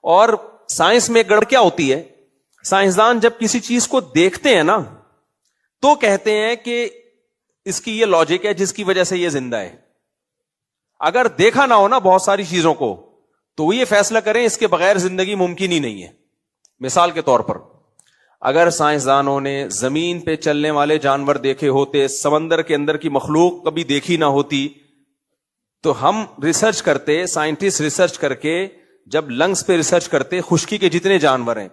اور سائنس میں گڑ کیا ہوتی ہے, سائنسدان جب کسی چیز کو دیکھتے ہیں نا تو کہتے ہیں کہ اس کی یہ لاجک ہے جس کی وجہ سے یہ زندہ ہے. اگر دیکھا نہ ہو نا بہت ساری چیزوں کو تو وہ یہ فیصلہ کریں اس کے بغیر زندگی ممکن ہی نہیں ہے. مثال کے طور پر اگر سائنسدانوں نے زمین پہ چلنے والے جانور دیکھے ہوتے, سمندر کے اندر کی مخلوق کبھی دیکھی نہ ہوتی, تو ہم ریسرچ کرتے, سائنٹسٹ ریسرچ کر کے جب لنگس پہ ریسرچ کرتے خشکی کے جتنے جانور ہیں,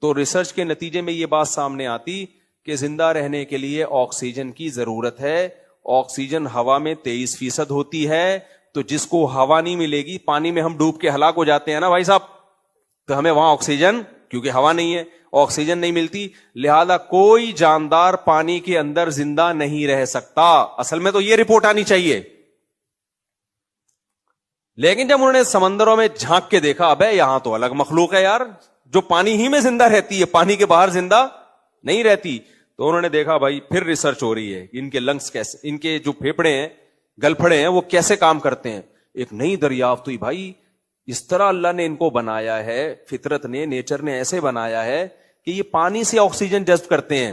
تو ریسرچ کے نتیجے میں یہ بات سامنے آتی کہ زندہ رہنے کے لیے آکسیجن کی ضرورت ہے. آکسیجن ہوا میں 23% ہوتی ہے, تو جس کو ہوا نہیں ملے گی, پانی میں ہم ڈوب کے ہلاک ہو جاتے ہیں نا بھائی صاحب, تو ہمیں وہاں آکسیجن, کیونکہ ہوا نہیں ہے آکسیجن نہیں ملتی, لہذا کوئی جاندار پانی کے اندر زندہ نہیں رہ سکتا. اصل میں تو یہ رپورٹ آنی چاہیے. لیکن جب انہوں نے سمندروں میں جھانک کے دیکھا, ابے یہاں تو الگ مخلوق ہے یار, جو پانی ہی میں زندہ رہتی ہے, پانی کے باہر زندہ نہیں رہتی, تو انہوں نے دیکھا بھائی پھر ریسرچ ہو رہی ہے ان کے لنگس کیسے, ان کے جو پھیپڑے ہیں, گلپھڑے ہیں, وہ کیسے کام کرتے ہیں. ایک نئی دریافت ہوئی بھائی, اس طرح اللہ نے ان کو بنایا ہے, فطرت نے, نیچر نے ایسے بنایا ہے کہ یہ پانی سے آکسیجن جذب کرتے ہیں,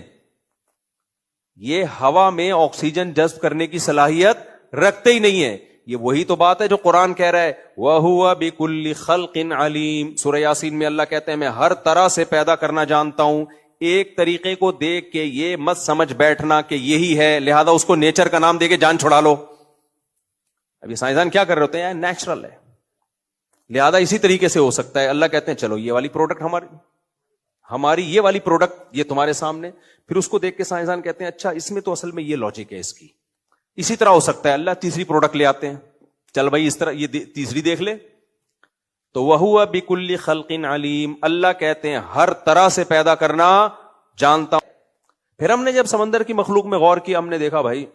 یہ ہوا میں آکسیجن جذب کرنے کی صلاحیت رکھتے ہی نہیں ہے. یہ وہی تو بات ہے جو قرآن کہہ رہا ہے وَهُوَ بِكُلِّ خَلْقٍ عَلِيمٍ. سورہ یاسین میں اللہ کہتے ہیں میں ہر طرح سے پیدا کرنا جانتا ہوں. ایک طریقے کو دیکھ کے یہ مت سمجھ بیٹھنا کہ یہی ہے لہذا اس کو نیچر کا نام دے کے جان چھڑا لو. ابھی سائنسدان کیا کر رہے ہوتے ہیں, نیچرل ہے لہذا اسی طریقے سے ہو سکتا ہے. اللہ کہتے ہیں چلو یہ والی پروڈکٹ ہماری یہ والی پروڈکٹ یہ تمہارے سامنے. پھر اس کو دیکھ کے سائنسدان کہتے ہیں اچھا اس میں تو اصل میں یہ لاجک ہے اس کی, اسی طرح ہو سکتا ہے. اللہ تیسری پروڈکٹ لے آتے ہیں, چل بھائی اس طرح یہ تیسری دیکھ لے. تو وَهُوَ بِكُلِّ خَلْقٍ عَلِيمٍ. اللہ کہتے ہیں ہر طرح سے پیدا کرنا جانتا ہوں. پھر ہم نے جب سمندر کی مخلوق میں غور کیا, ہم نے دیکھا بھائی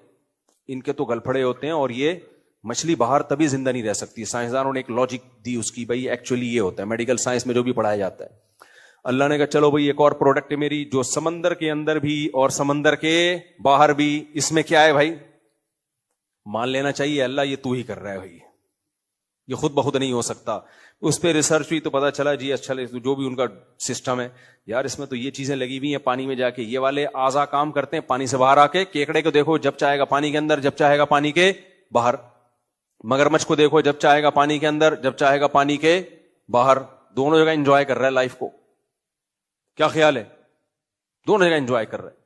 ان کے تو گلپھڑے ہوتے ہیں اور یہ مچھلی باہر تبھی زندہ نہیں رہ سکتی. سائنسدانوں نے ایک لاجک دی اس کی, بھائی ایکچولی یہ ہوتا ہے, میڈیکل سائنس میں جو بھی پڑھایا جاتا ہے. اللہ نے کہا چلو بھائی ایک اور پروڈکٹ ہے میری جو سمندر کے اندر بھی اور سمندر کے باہر بھی, اس میں کیا ہے بھائی, مان لینا چاہیے اللہ یہ تو ہی کر رہا ہے بھائی, یہ خود بخود نہیں ہو سکتا. اس پہ ریسرچ ہوئی تو پتا چلا جی اچھا جو بھی ان کا سسٹم ہے یار, اس میں تو یہ چیزیں لگی ہوئی ہیں پانی میں جا کے, یہ والے اعضا کام کرتے ہیں پانی سے باہر آ کے. کیکڑے کو دیکھو جب چاہے گا پانی کے اندر, جب چاہے گا پانی کے باہر. مگرمچھ کو دیکھو جب چاہے گا پانی کے اندر, جب چاہے گا پانی کے باہر. دونوں جگہ انجوائے کر رہا ہے لائف کو. کیا خیال ہے, دونوں جگہ انجوائے کر رہے ہیں.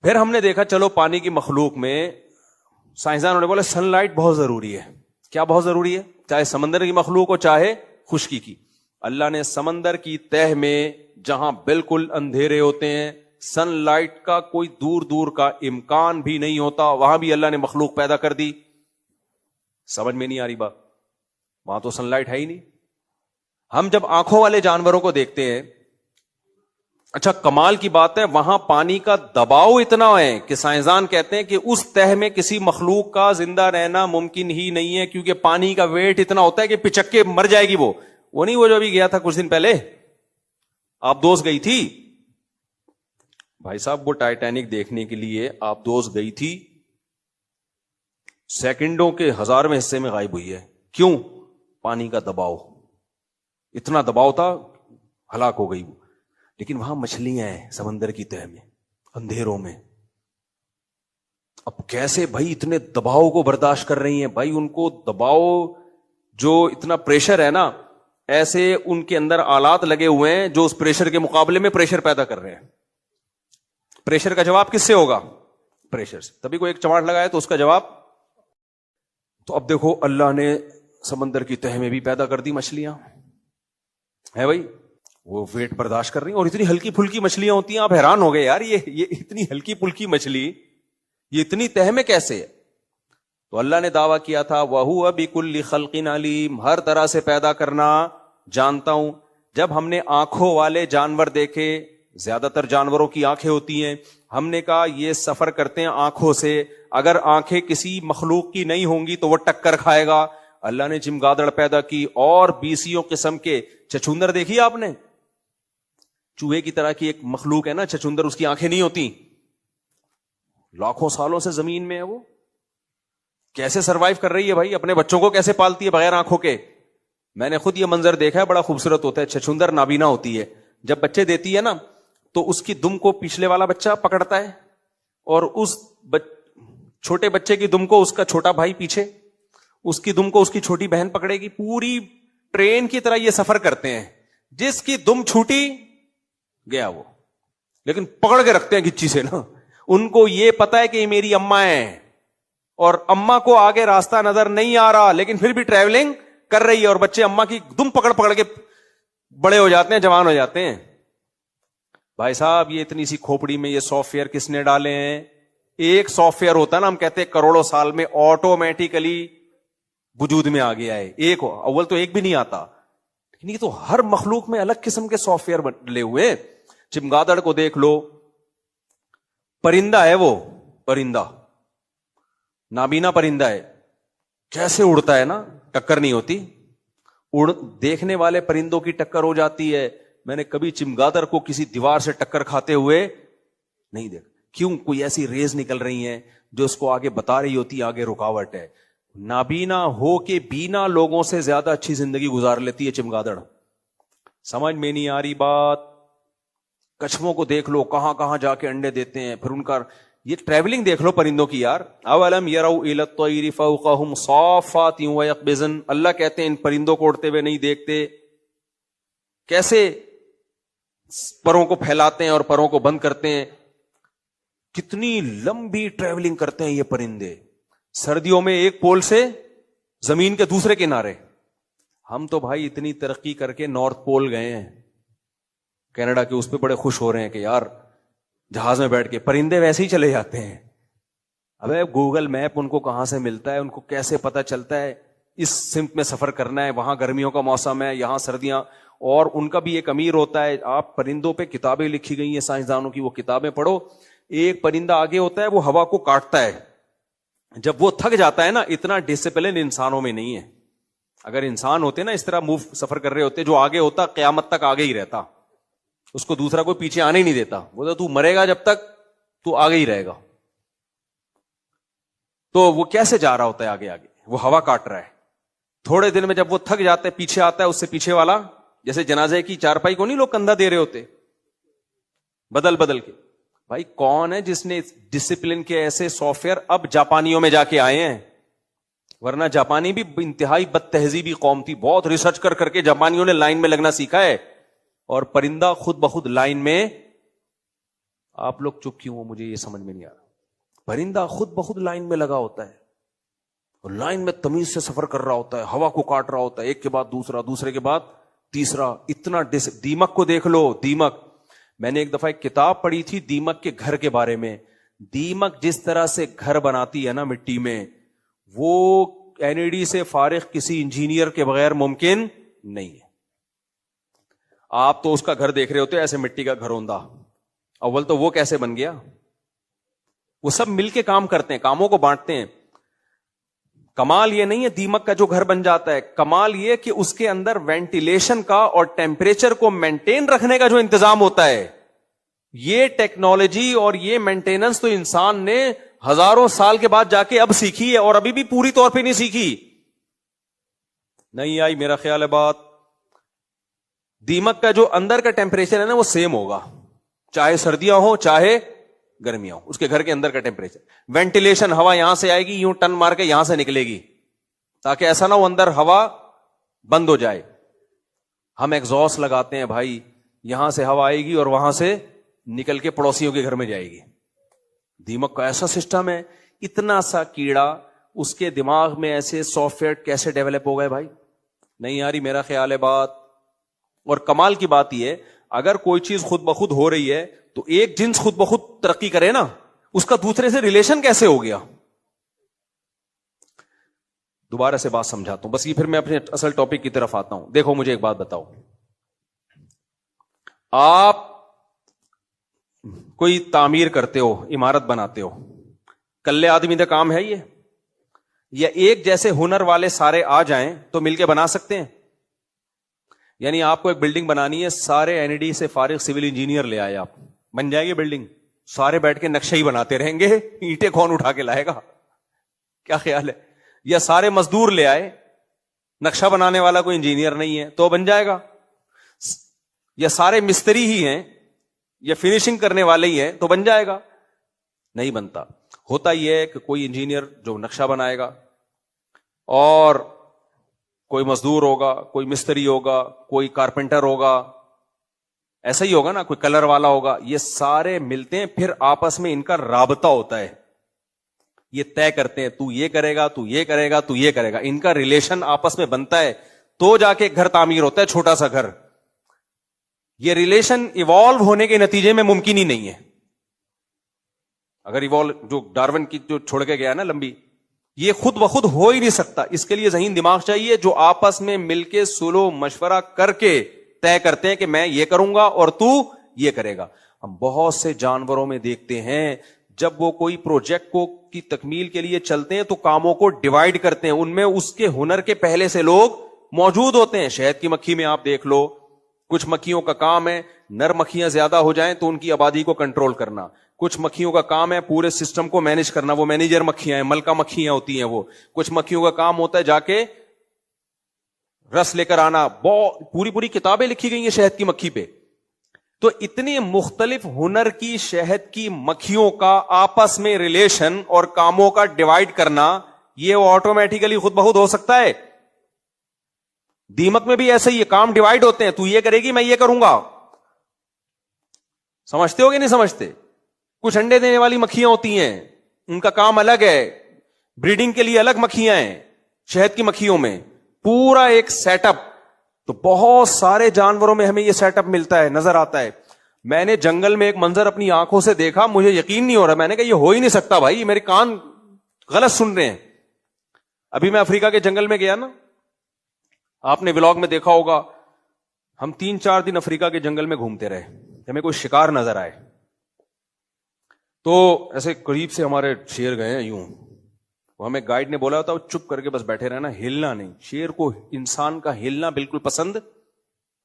پھر ہم نے دیکھا چلو پانی کی مخلوق میں سائنسدانوں نے بولا سن لائٹ بہت ضروری ہے. کیا بہت ضروری ہے, چاہے سمندر کی مخلوق ہو چاہے خشکی کی. اللہ نے سمندر کی تہ میں جہاں بالکل اندھیرے ہوتے ہیں, سن لائٹ کا کوئی دور دور کا امکان بھی نہیں ہوتا, وہاں بھی اللہ نے مخلوق پیدا کر دی. سمجھ میں نہیں آ رہی بات, وہاں تو سن لائٹ ہے ہی نہیں. ہم جب آنکھوں والے جانوروں کو دیکھتے ہیں, اچھا کمال کی بات ہے وہاں پانی کا دباؤ اتنا ہے کہ سائنسدان کہتے ہیں کہ اس تہ میں کسی مخلوق کا زندہ رہنا ممکن ہی نہیں ہے, کیونکہ پانی کا ویٹ اتنا ہوتا ہے کہ پچک کے مر جائے گی. وہ نہیں, وہ جو ابھی گیا تھا کچھ دن پہلے آپ دوست گئی تھی بھائی صاحب, وہ ٹائٹینک دیکھنے کے لیے آپ دوست گئی تھی, سیکنڈوں کے 1000ویں حصے میں غائب ہوئی ہے. کیوں, پانی کا دباؤ اتنا دباؤ تھا, ہلاک ہو گئی. لیکن وہاں مچھلیاں ہیں سمندر کی تہ میں اندھیروں میں. اب کیسے بھائی اتنے دباؤ کو برداشت کر رہی ہیں بھائی, ان کو دباؤ جو اتنا پریشر ہے نا, ایسے ان کے اندر آلات لگے ہوئے ہیں جو اس پریشر کے مقابلے میں پریشر پیدا کر رہے ہیں. پریشر کا جواب کس سے ہوگا, پریشر سے. تبھی کوئی ایک چماٹ لگائے تو اس کا جواب. تو اب دیکھو اللہ نے سمندر کی تہ میں بھی پیدا کر دی مچھلیاں ہے بھائی, وہ ویٹ برداشت کر رہی ہیں, اور اتنی ہلکی پھلکی مچھلیاں ہوتی ہیں, آپ حیران ہو گئے یار یہ اتنی ہلکی پھلکی مچھلی یہ اتنی تہ میں کیسے ہے. تو اللہ نے دعویٰ کیا تھا وَهُوَ بِكُلِّ خَلْقٍ عَلِيمٍ, ہر طرح سے پیدا کرنا جانتا ہوں. جب ہم نے آنکھوں والے جانور دیکھے, زیادہ تر جانوروں کی آنکھیں ہوتی ہیں, ہم نے کہا یہ سفر کرتے ہیں آنکھوں سے, اگر آنکھیں کسی مخلوق کی نہیں ہوں گی تو وہ ٹکر کھائے گا. اللہ نے چمگادڑ پیدا کی اور 20 قسم کے چچوندر دیکھی آپ نے, چوہے کی طرح کی ایک مخلوق ہے نا چچوندر, اس کی آنکھیں نہیں ہوتی, لاکھوں سالوں سے زمین میں ہے, وہ کیسے سروائیو کر رہی ہے بھائی, اپنے بچوں کو کیسے پالتی ہے بغیر آنکھوں کے. میں نے خود یہ منظر دیکھا ہے, بڑا خوبصورت ہوتا ہے. چھچھندر نابینا ہوتی ہے, جب بچے دیتی ہے نا تو اس کی دم کو پچھلے والا بچہ پکڑتا ہے, اور اس چھوٹے بچے کی دم کو اس کا چھوٹا بھائی پیچھے, اس کی دم کو اس کی چھوٹی بہن پکڑے گی. پوری ٹرین کی طرح یہ سفر کرتے ہیں. جس کی دم چھوٹی گیا وہ, لیکن پکڑ کے رکھتے ہیں گچی سے نا. ان کو یہ پتا ہے کہ یہ میری اماں ہے, اور اماں کو آگے راستہ نظر نہیں آ رہا, لیکن پھر بھی ٹریولنگ کر رہی ہے, اور بچے اماں کی دم پکڑ پکڑ کے بڑے ہو جاتے ہیں, جوان ہو جاتے ہیں. بھائی صاحب یہ اتنی سی کھوپڑی میں یہ سافٹ ویئر کس نے ڈالے ہیں؟ ایک سافٹ ویئر ہوتا ہے نا, ہم کہتے ہیں کروڑوں سال میں آٹومیٹیکلی وجود میں آ گیا ہے. ایک اول تو ایک بھی نہیں آتا, لیکن یہ تو ہر مخلوق میں الگ قسم کے سافٹ ویئر ڈلے ہوئے. چمگادڑ کو دیکھ لو, پرندہ ہے وہ, پرندہ نابینا پرندہ ہے, کیسے اڑتا ہے نا, ٹکر نہیں ہوتی. دیکھنے والے پرندوں کی ٹکر ہو جاتی ہے. میں نے کبھی چمگادڑ کو کسی دیوار سے ٹکر کھاتے ہوئے نہیں دیکھا. کیوں؟ کوئی ایسی ریز نکل رہی ہیں جو اس کو آگے بتا رہی ہوتی ہے آگے رکاوٹ ہے. نابینا ہو کے بینا لوگوں سے زیادہ اچھی زندگی گزار لیتی ہے چمگادڑ. سمجھ میں نہیں آ رہی بات. کچھووں کو دیکھ لو, کہاں کہاں جا کے انڈے دیتے ہیں. پھر ان کا یہ ٹریولنگ دیکھ لو پرندوں کی یار. اولم یروا الی الطیر فوقہم صافات ویقبضن. اللہ کہتے ہیں ان پرندوں کو اڑتے ہوئے نہیں دیکھتے, کیسے پروں کو پھیلاتے ہیں اور پروں کو بند کرتے ہیں. کتنی لمبی ٹریولنگ کرتے ہیں یہ پرندے. سردیوں میں ایک پول سے زمین کے دوسرے کنارے. ہم تو بھائی اتنی ترقی کر کے نارتھ پول گئے ہیں کینیڈا کے, اس پہ بڑے خوش ہو رہے ہیں کہ یار جہاز میں بیٹھ کے. پرندے ویسے ہی چلے جاتے ہیں. ابے گوگل میپ ان کو کہاں سے ملتا ہے, ان کو کیسے پتا چلتا ہے اس سمت میں سفر کرنا ہے, وہاں گرمیوں کا موسم ہے, یہاں سردیاں. اور ان کا بھی ایک امیر ہوتا ہے. آپ پرندوں پہ کتابیں لکھی گئی ہیں سائنسدانوں کی, وہ کتابیں پڑھو. ایک پرندہ آگے ہوتا ہے, وہ ہوا کو کاٹتا ہے. جب وہ تھک جاتا ہے نا, اتنا ڈسپلن انسانوں میں نہیں ہے. اگر انسان ہوتے نا اس طرح سفر کر رہے ہوتے, جو آگے ہوتا قیامت تک آگے ہی رہتا, اس کو دوسرا کوئی پیچھے آنے ہی نہیں دیتا. وہ تو مرے گا جب تک تو آگے ہی رہے گا. تو وہ کیسے جا رہا ہوتا ہے آگے آگے, وہ ہوا کاٹ رہا ہے. تھوڑے دن میں جب وہ تھک جاتا ہے, پیچھے آتا ہے اس سے پیچھے والا. جیسے جنازے کی چارپائی کو نہیں لوگ کندھا دے رہے ہوتے بدل بدل کے. بھائی کون ہے جس نے ڈسپلن کے ایسے سافٹ ویئر اب جاپانیوں میں جا کے آئے ہیں؟ ورنہ جاپانی بھی انتہائی بد تہذیبی قوم تھی. بہت ریسرچ کر کر کے جاپانیوں نے لائن میں لگنا سیکھا ہے. اور پرندہ خود بخود لائن میں. آپ لوگ چپ کیوں ہو, مجھے یہ سمجھ میں نہیں آ رہا. پرندہ خود بخود لائن میں لگا ہوتا ہے, اور لائن میں تمیز سے سفر کر رہا ہوتا ہے, ہوا کو کاٹ رہا ہوتا ہے, ایک کے بعد دوسرا, دوسرے کے بعد تیسرا. اتنا دیمک کو دیکھ لو. دیمک, میں نے ایک دفعہ ایک کتاب پڑھی تھی دیمک کے گھر کے بارے میں. دیمک جس طرح سے گھر بناتی ہے نا مٹی میں, وہ این ای ڈی سے فارغ کسی انجینئر کے بغیر ممکن نہیں ہے. آپ تو اس کا گھر دیکھ رہے ہوتے ایسے مٹی کا گھر ہوندا. اول تو وہ کیسے بن گیا؟ وہ سب مل کے کام کرتے ہیں, کاموں کو بانٹتے ہیں. کمال یہ نہیں ہے دیمک کا جو گھر بن جاتا ہے, کمال یہ کہ اس کے اندر وینٹیلیشن کا اور ٹیمپریچر کو مینٹین رکھنے کا جو انتظام ہوتا ہے. یہ ٹیکنالوجی اور یہ مینٹیننس تو انسان نے ہزاروں سال کے بعد جا کے اب سیکھی ہے, اور ابھی بھی پوری طور پہ نہیں سیکھی. نہیں آئی میرا خیال ہے بات. دیمک کا جو اندر کا ٹیمپریچر ہے نا وہ سیم ہوگا, چاہے سردیاں ہو چاہے گرمیاں ہو. اس کے گھر کے اندر کا ٹیمپریچر, وینٹیلیشن, ہوا یہاں سے آئے گی یوں ٹن مار کے یہاں سے نکلے گی, تاکہ ایسا نہ ہو اندر ہوا بند ہو جائے. ہم ایگزاسٹ لگاتے ہیں بھائی, یہاں سے ہوا آئے گی اور وہاں سے نکل کے پڑوسیوں کے گھر میں جائے گی. دیمک کا ایسا سسٹم ہے. اتنا سا کیڑا, اس کے دماغ میں ایسے سافٹ ویئر کیسے ڈیولپ ہو گئے بھائی؟ نہیں آ رہی میرا خیال ہے بات. اور کمال کی بات یہ ہے, اگر کوئی چیز خود بخود ہو رہی ہے تو ایک جنس خود بخود ترقی کرے نا, اس کا دوسرے سے ریلیشن کیسے ہو گیا؟ دوبارہ سے بات سمجھاتا ہوں, بس یہ پھر میں اپنے اصل ٹاپک کی طرف آتا ہوں. دیکھو مجھے ایک بات بتاؤ, آپ کوئی تعمیر کرتے ہو, عمارت بناتے ہو, کلے آدمی کا کام ہے یہ؟ یا ایک جیسے ہنر والے سارے آ جائیں تو مل کے بنا سکتے ہیں؟ یعنی آپ کو ایک بلڈنگ بنانی ہے, سارے این ای ڈی سے فارغ سول انجینئر لے آئے, آپ بن جائے گی بلڈنگ, سارے بیٹھ کے نقشہ ہی بناتے رہیں گے, اینٹیں کون اٹھا کے لائے گا؟ کیا خیال ہے؟ یا سارے مزدور لے آئے, نقشہ بنانے والا کوئی انجینئر نہیں ہے تو بن جائے گا، یا سارے مستری ہی ہیں یا فنیشنگ کرنے والے ہی ہیں تو بن جائے گا؟ نہیں بنتا. ہوتا یہ ہے کہ کوئی انجینئر جو نقشہ بنائے گا، اور کوئی مزدور ہوگا، کوئی مستری ہوگا، کوئی کارپینٹر ہوگا، ایسا ہی ہوگا نا، کوئی کلر والا ہوگا، یہ سارے ملتے ہیں، پھر آپس میں ان کا رابطہ ہوتا ہے، یہ طے کرتے ہیں تو یہ کرے گا، تو یہ کرے گا، تو یہ کرے گا، ان کا ریلیشن آپس میں بنتا ہے تو جا کے گھر تعمیر ہوتا ہے، چھوٹا سا گھر. یہ ریلیشن ایوالو ہونے کے نتیجے میں ممکن ہی نہیں ہے. اگر ایوالو جو ڈارون کی جو چھوڑ کے گیا نا لمبی، یہ خود بخود ہو ہی نہیں سکتا. اس کے لیے ذہین دماغ چاہیے جو آپس میں مل کے سلو مشورہ کر کے طے کرتے ہیں کہ میں یہ کروں گا اور تو یہ کرے گا. ہم بہت سے جانوروں میں دیکھتے ہیں جب وہ کوئی پروجیکٹ کو کی تکمیل کے لیے چلتے ہیں تو کاموں کو ڈیوائیڈ کرتے ہیں، ان میں اس کے ہنر کے پہلے سے لوگ موجود ہوتے ہیں. شہد کی مکھی میں آپ دیکھ لو، کچھ مکھیوں کا کام ہے نر مکھیاں زیادہ ہو جائیں تو ان کی آبادی کو کنٹرول کرنا، کچھ مکھیوں کا کام ہے پورے سسٹم کو مینج کرنا، وہ مینیجر مکھیاں ہیں، ملکہ مکھیاں ہوتی ہیں وہ. کچھ مکھیوں کا کام ہوتا ہے جا کے رس لے کر آنا. پوری پوری کتابیں لکھی گئی ہیں شہد کی مکھی پہ. تو اتنی مختلف ہنر کی شہد کی مکھیوں کا آپس میں ریلیشن اور کاموں کا ڈیوائیڈ کرنا، یہ آٹومیٹیکلی خود بخود ہو سکتا ہے. دیمک میں بھی ایسے ہی کام ڈیوائیڈ ہوتے ہیں، تو یہ کرے گی میں یہ کروں گا. سمجھتے ہو کہ نہیں سمجھتے؟ کچھ انڈے دینے والی مکھیاں ہوتی ہیں، ان کا کام الگ ہے، بریڈنگ کے لیے الگ مکھیاں ہیں. شہد کی مکھیوں میں پورا ایک سیٹ اپ. تو بہت سارے جانوروں میں ہمیں یہ سیٹ اپ ملتا ہے، نظر آتا ہے. میں نے جنگل میں ایک منظر اپنی آنکھوں سے دیکھا، مجھے یقین نہیں ہو رہا. میں نے کہا یہ ہو ہی نہیں سکتا بھائی، میرے کان غلط سن رہے ہیں. ابھی میں افریقہ کے جنگل میں گیا نا، آپ نے ولاگ میں دیکھا ہوگا، ہم 3-4 دن افریقہ کے جنگل میں گھومتے رہے. ہمیں کوئی شکار نظر آئے تو ایسے قریب سے ہمارے شیر گئے ہیں یوں، وہ ہمیں گائیڈ نے بولا تھا چپ کر کے بس بیٹھے رہنا، ہلنا نہیں. شیر کو انسان کا ہلنا بالکل پسند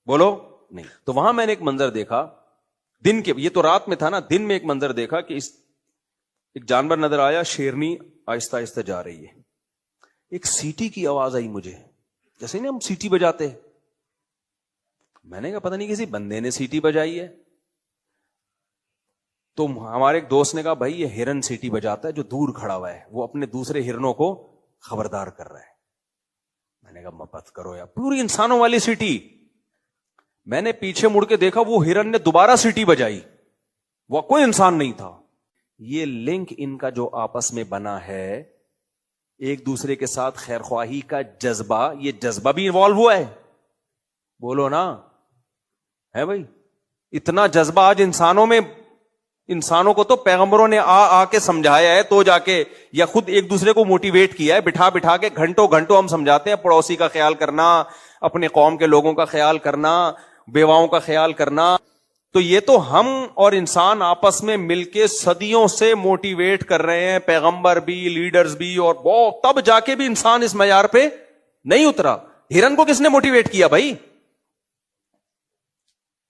بولو نہیں. تو وہاں میں نے ایک منظر دیکھا دن کے، یہ تو رات میں تھا نا، دن میں ایک منظر دیکھا کہ ایک جانور نظر آیا، شیرنی آہستہ آہستہ جا رہی ہے. ایک سیٹی کی آواز آئی مجھے، جیسے نا ہم سیٹی بجاتے. میں نے کہا پتہ نہیں کسی بندے نے سیٹی بجائی ہے. تو ہمارے ایک دوست نے کہا بھائی یہ ہرن سیٹی بجاتا ہے جو دور کھڑا ہوا ہے، وہ اپنے دوسرے ہرنوں کو خبردار کر رہا ہے. میں نے کہا مت کرو یار، پوری انسانوں والی سیٹی. میں نے پیچھے مڑ کے دیکھا وہ ہرن نے دوبارہ سیٹی بجائی، وہ کوئی انسان نہیں تھا. یہ لنک ان کا جو آپس میں بنا ہے، ایک دوسرے کے ساتھ خیر خواہی کا جذبہ، یہ جذبہ بھی انوالو ہوا ہے. بولو نا ہے بھائی. اتنا جذبہ آج انسانوں میں، انسانوں کو تو پیغمبروں نے آ کے سمجھایا ہے تو جا کے، یا خود ایک دوسرے کو موٹیویٹ کیا ہے، بٹھا کے گھنٹوں ہم سمجھاتے ہیں پڑوسی کا خیال کرنا، اپنے قوم کے لوگوں کا خیال کرنا، بیواؤں کا خیال کرنا. تو یہ تو ہم اور انسان آپس میں مل کے صدیوں سے موٹیویٹ کر رہے ہیں، پیغمبر بھی، لیڈرز بھی، اور بہت تب جا کے بھی انسان اس معیار پہ نہیں اترا. ہرن کو کس نے موٹیویٹ کیا بھائی؟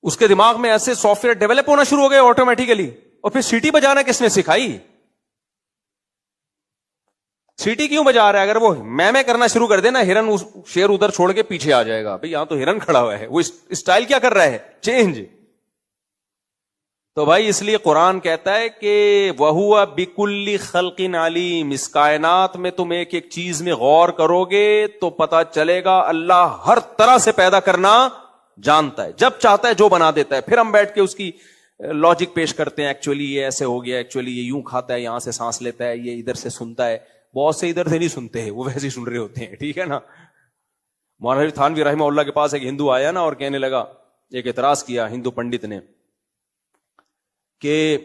اس کے دماغ میں ایسے سافٹ ویئر ڈیولپ ہونا شروع ہو گئے آٹومیٹیکلی. اور پھر سیٹی بجانا کس نے سکھائی؟ سیٹی کیوں بجا رہا ہے؟ اگر وہ میں کرنا شروع کر دے نا، ہرن شیر ادھر چھوڑ کے پیچھے آ جائے گا. بھائی یہاں تو ہرن کھڑا ہوا ہے، وہ اسٹائل کیا کر رہا ہے؟ چینج. تو بھائی اس لیے قرآن کہتا ہے کہ وَهُوَ بِكُلِّ خَلْقٍ عَلِيمٍ. اس کائنات میں تم ایک ایک چیز میں غور کرو گے تو پتا چلے گا اللہ ہر طرح سے پیدا کرنا جانتا ہے، جب چاہتا ہے جو بنا دیتا ہے. پھر ہم بیٹھ کے اس کی لاجک پیش کرتے ہیں، ایکچولی یہ ایسے ہو گیا، ایکچولی یہ یوں کھاتا ہے، یہاں سے سانس لیتا ہے، یہ ادھر سے سنتا ہے. بہت سے ادھر سے نہیں سنتے ہیں، وہ ویسے ہی سن رہے ہوتے ہیں. ٹھیک ہے نا. مولانا تھانوی رحمہ اللہ کے پاس ایک ہندو آیا نا اور کہنے لگا، ایک اعتراض کیا ہندو پنڈت نے کہ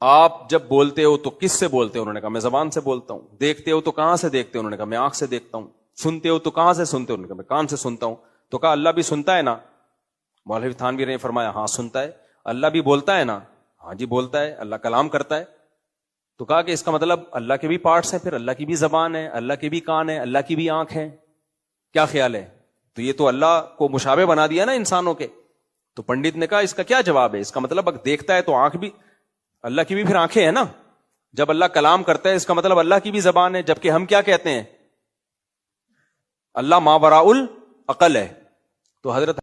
آپ جب بولتے ہو تو کس سے بولتے ہو؟ انہوں نے کہا میں زبان سے بولتا ہوں. دیکھتے ہو تو کہاں سے دیکھتے ہو؟ انہوں نے کہا میں آنکھ سے دیکھتا ہوں. سنتے ہو تو کہاں سے سنتے ہو؟ انہوں نے کہا میں کان سے سنتا ہوں. تو کہا اللہ بھی سنتا ہے نا؟ مولوی تھانوی نے فرمایا ہاں سنتا ہے. اللہ بھی بولتا ہے نا؟ ہاں جی بولتا ہے. اللہ کلام کرتا ہے. تو کہا کہ اس کا مطلب اللہ کے بھی پارٹس ہیں، پھر اللہ کی بھی زبان ہے، اللہ کے بھی کان ہے، اللہ کی بھی آنکھ ہے. کیا خیال ہے؟ تو یہ تو اللہ کو مشابہ بنا دیا نا انسانوں کے. تو پنڈت نے کہا اس کا کیا جواب ہے؟ اس کا مطلب اگر دیکھتا ہے تو آنکھ بھی، اللہ کی بھی پھر آنکھیں ہیں نا. جب اللہ کلام کرتا ہے اس کا مطلب اللہ کی بھی زبان ہے. جبکہ ہم کیا کہتے ہیں؟ اللہ ماوراء العقل ہے. تو حضرت